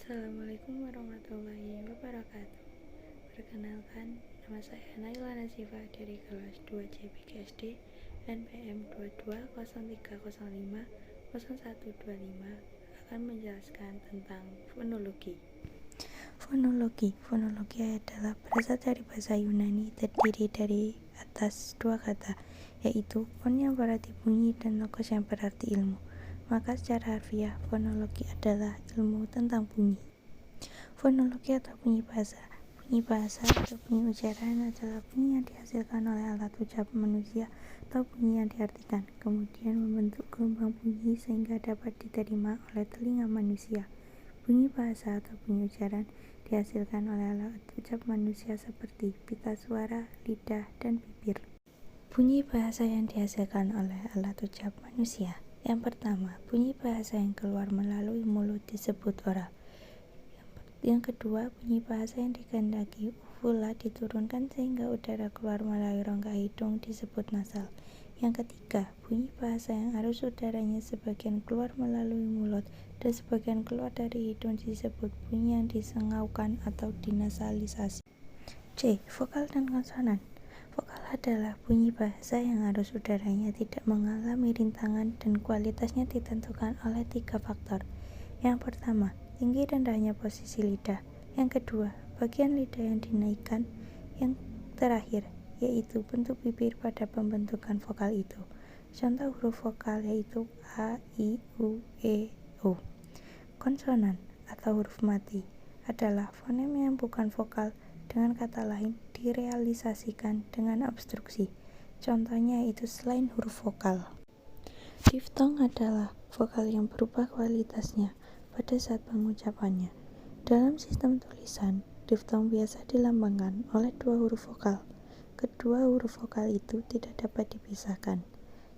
Assalamualaikum warahmatullahi wabarakatuh. Perkenalkan, nama saya Naila Nazifa dari kelas 2 CPGSD NPM 2203050125 akan menjelaskan tentang fonologi. Fonologi adalah berasal dari bahasa Yunani, terdiri dari atas dua kata, yaitu fon yang berarti bunyi dan logos yang berarti ilmu. Maka secara harfiah, fonologi adalah ilmu tentang bunyi. Fonologi atau bunyi bahasa. Bunyi bahasa atau bunyi ujaran adalah bunyi yang dihasilkan oleh alat ucap manusia atau bunyi yang diartikan, kemudian membentuk gelombang bunyi sehingga dapat diterima oleh telinga manusia. Bunyi bahasa atau bunyi ujaran dihasilkan oleh alat ucap manusia seperti pita suara, lidah, dan bibir. Bunyi bahasa yang dihasilkan oleh alat ucap manusia. Yang pertama, bunyi bahasa yang keluar melalui mulut disebut oral. Yang kedua, bunyi bahasa yang dikehendaki uvula diturunkan sehingga udara keluar melalui rongga hidung disebut nasal. Yang ketiga, bunyi bahasa yang arus udaranya sebagian keluar melalui mulut dan sebagian keluar dari hidung disebut bunyi yang disengaukan atau dinasalisasi. C. Vokal dan konsonan. Vokal adalah bunyi bahasa yang arus udaranya tidak mengalami rintangan dan kualitasnya ditentukan oleh 3 faktor. Yang pertama, tinggi rendahnya posisi lidah. Yang kedua, bagian lidah yang dinaikkan. Yang terakhir, yaitu bentuk bibir pada pembentukan vokal itu. Contoh huruf vokal yaitu A, I, U, E, O. Konsonan atau huruf mati adalah fonem yang bukan vokal, dengan kata lain direalisasikan dengan obstruksi. Contohnya yaitu selain huruf vokal. Diftong adalah vokal yang berubah kualitasnya pada saat pengucapannya. Dalam sistem tulisan, diftong biasa dilambangkan oleh 2 huruf vokal. Kedua huruf vokal itu tidak dapat dipisahkan.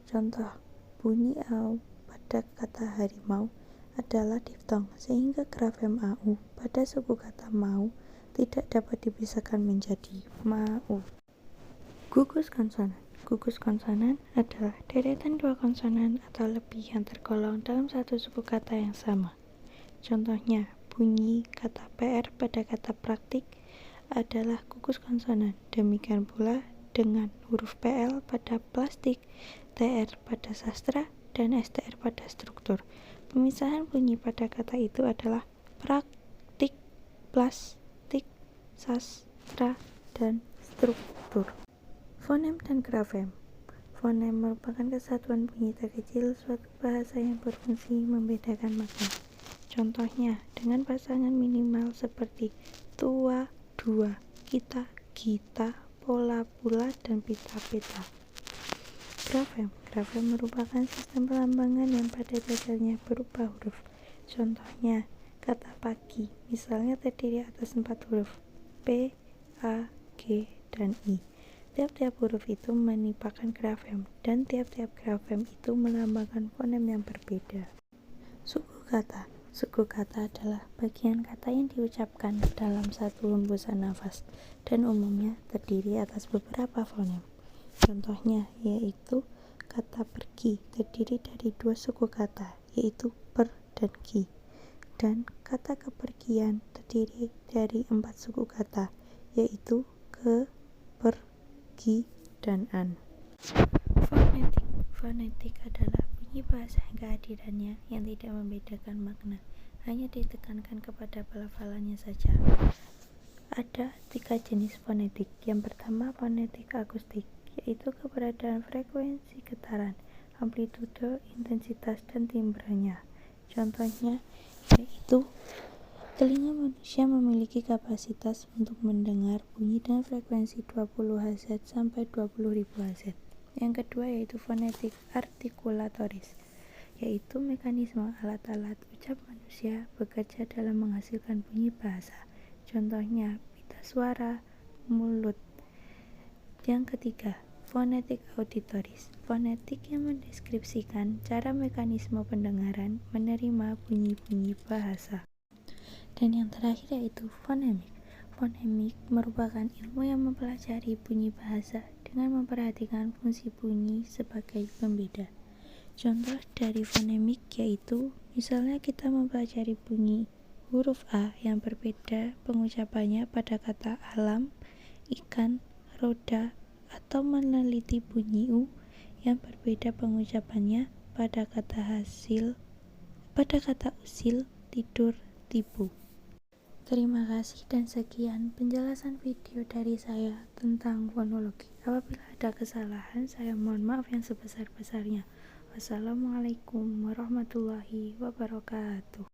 Contoh, bunyi AU pada kata harimau adalah diftong, sehingga grafem AU pada suku kata mau tidak dapat dipisahkan menjadi mau. Gugus konsonan. Gugus konsonan adalah deretan 2 konsonan atau lebih yang tergolong dalam satu suku kata yang sama. Contohnya, bunyi kata PR pada kata praktik adalah gugus konsonan. Demikian pula dengan huruf PL pada plastik, TR pada sastra, dan STR pada struktur. Pemisahan bunyi pada kata itu adalah praktik, plastik, sastra, dan struktur. Fonem dan grafem. Fonem merupakan kesatuan bunyi terkecil suatu bahasa yang berfungsi membedakan makna. Contohnya dengan pasangan minimal seperti tua, dua, kita, gita, pola, pula, dan pita, peta. Grafem merupakan sistem pelambangan yang pada dasarnya berupa huruf. Contohnya kata pagi, misalnya terdiri atas 4 huruf P, A, G, dan I. Tiap-tiap huruf itu menimpakan grafem, dan tiap-tiap grafem itu melambangkan fonem yang berbeda. Suku kata. Suku kata adalah bagian kata yang diucapkan dalam satu hembusan nafas, dan umumnya terdiri atas beberapa fonem. Contohnya yaitu kata pergi terdiri dari 2 suku kata, yaitu per dan ki. Dan kata kepergian terdiri dari 4 suku kata, yaitu ke, per, gi, dan an. Fonetik adalah bunyi bahasa yang kehadirannya yang tidak membedakan makna, hanya ditekankan kepada pelafalannya saja. Ada 3 jenis fonetik. Yang pertama, fonetik akustik, yaitu keberadaan frekuensi getaran, amplitude, intensitas, dan timbrenya. Contohnya yaitu telinga manusia memiliki kapasitas untuk mendengar bunyi dengan frekuensi 20 Hz sampai 20.000 Hz. Yang kedua yaitu fonetik artikulatoris, yaitu mekanisme alat-alat ucap manusia bekerja dalam menghasilkan bunyi bahasa. Contohnya pita suara, mulut. Yang ketiga, fonetik auditoris, fonetik yang mendeskripsikan cara mekanisme pendengaran menerima bunyi-bunyi bahasa. Dan yang terakhir yaitu fonemik. Fonemik merupakan ilmu yang mempelajari bunyi bahasa dengan memperhatikan fungsi bunyi sebagai pembeda. Contoh dari fonemik yaitu misalnya kita mempelajari bunyi huruf A yang berbeda pengucapannya pada kata alam, ikan, roda, atau meneliti bunyi U yang berbeda pengucapannya pada kata usil, tidur, tibu. Terima kasih dan sekian penjelasan video dari saya tentang fonologi. Apabila ada kesalahan, saya mohon maaf yang sebesar-besarnya. Wassalamualaikum warahmatullahi wabarakatuh.